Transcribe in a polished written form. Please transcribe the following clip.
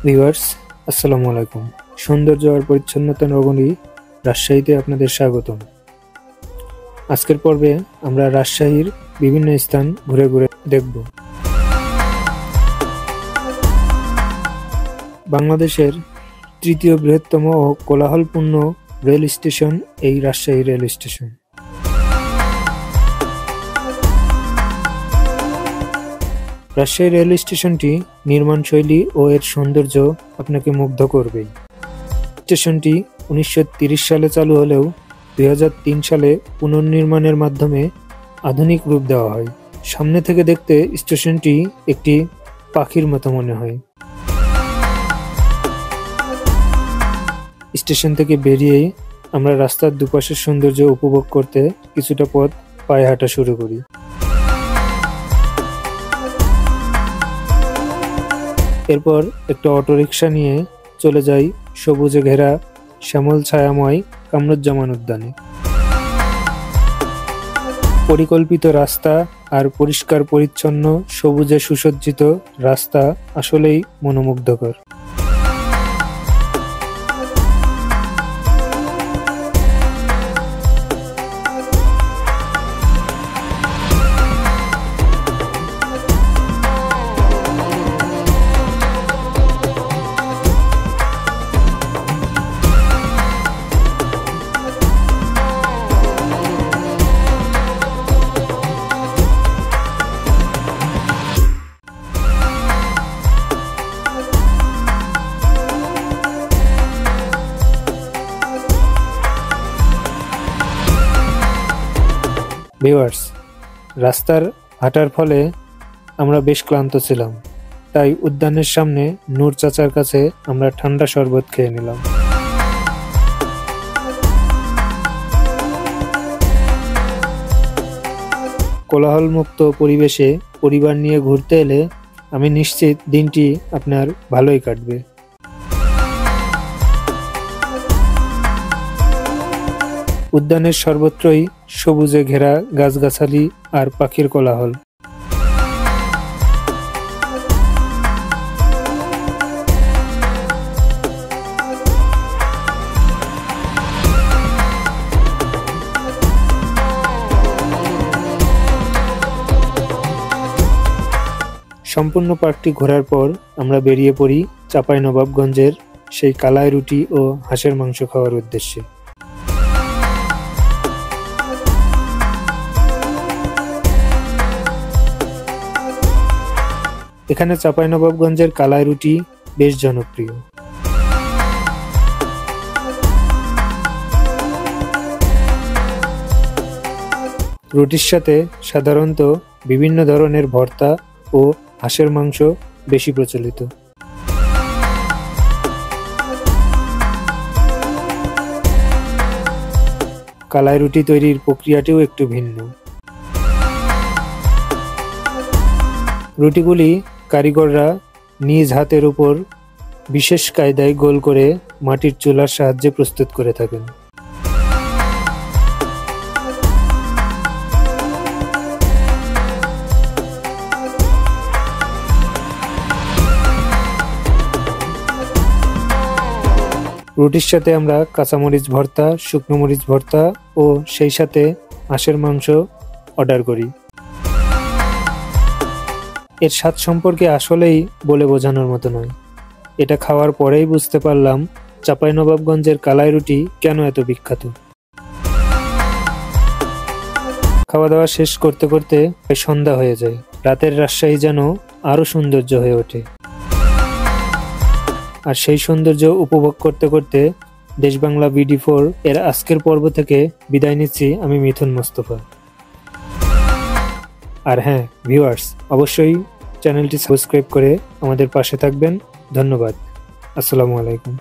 Viewers, আসসালামু আলাইকুম। সৌন্দর্য আর পরিচ্ছন্নতা নগরী রাজশাহীতে আপনাদের স্বাগতম। আজকের পর্বে আমরা রাজশাহীর বিভিন্ন স্থান ঘুরে ঘুরে দেখব। বাংলাদেশের তৃতীয় বৃহত্তম ও কোলাহলপূর্ণ রেল স্টেশন এই Rajshahi rail station. Rajshahi rail স্টেশনটি নির্মাণশৈলী ও এর সৌন্দর্য আপনাকে মুগ্ধ করবেই। স্টেশনটি 1930 সালে চালু হলেও 2003 সালে পুনর্নির্মাণের মাধ্যমে আধুনিক রূপ দেওয়া হয়। সামনে থেকে দেখতে স্টেশনটি একটি পাখির মতো মনে হয়। স্টেশন থেকে বেরিয়েই আমরা রাস্তার দুপাশের সৌন্দর্য উপভোগ করতে কিছুটা পথ পায়ে হাঁটা শুরু করি। এরপর একটা অটোরিকশা নিয়ে চলে যাই সবুজে ঘেরা শ্যামল ছায়াময় কামরুজ্জামান উদ্যানে। পরিকল্পিত রাস্তা আর পরিষ্কার পরিচ্ছন্ন সবুজে সুসজ্জিত রাস্তা আসলেই মনোমুগ্ধকর। ভিউয়ার্স, রাস্তার হাঁটার ফলে আমরা বেশ ক্লান্ত ছিলাম, তাই উদ্যানের সামনে নূর চাচার কাছে আমরা ঠান্ডা শরবত খেয়ে নিলাম। কোলাহলমুক্ত পরিবেশে পরিবার নিয়ে ঘুরতে এলে আমি নিশ্চিত দিনটি আপনার ভালোই কাটবে। উদ্যানের সর্বত্রই সবুজে ঘেরা গাছগাছালি আর পাখির কোলাহল। সম্পূর্ণ পার্কটি ঘোরার পর আমরা বেরিয়ে পড়ি চাঁপাইনবাবগঞ্জের সেই কালাই রুটি ও হাঁসের মাংস খাওয়ার উদ্দেশ্যে। এখানে চাঁপাইনবাবগঞ্জের কালাই রুটি বেশ জনপ্রিয়। রুটির সাথে সাধারণত বিভিন্ন ধরনের ভর্তা ও হাঁসের মাংস বেশি প্রচলিত। কালাই রুটি তৈরির প্রক্রিয়াটিও একটু ভিন্ন। রুটিগুলি কারিগররা নিজ হাতের উপর বিশেষ কায়দায় গোল করে মাটির চুলার সাহায্যে প্রস্তুত করে থাকেন। রুটির সাথে আমরা কাঁচামরিচ ভর্তা, শুকনো মরিচ ভর্তা ও সেই সাথে হাঁসের মাংস অর্ডার করি। এর স্বাদ সম্পর্কে আসলেই বলে বোঝানোর মতো নয়। এটা খাওয়ার পরেই বুঝতে পারলাম চাঁপাইনবাবগঞ্জের কালাই রুটি কেন এত বিখ্যাত। খাওয়া দাওয়া শেষ করতে করতে সন্ধ্যা হয়ে যায়। রাতের রাজশাহী যেন আরো সৌন্দর্য হয়ে ওঠে। আর সেই সৌন্দর্য উপভোগ করতে করতে দেশ বাংলা BD4 এর আজকের পর্ব থেকে বিদায় নিচ্ছি আমি মিথুন মোস্তফা। আর হ্যাঁ ভিউয়ার্স, অবশ্যই চ্যানেলটি সাবস্ক্রাইব করে আমাদের পাশে থাকবেন। ধন্যবাদ। আসসালামু আলাইকুম।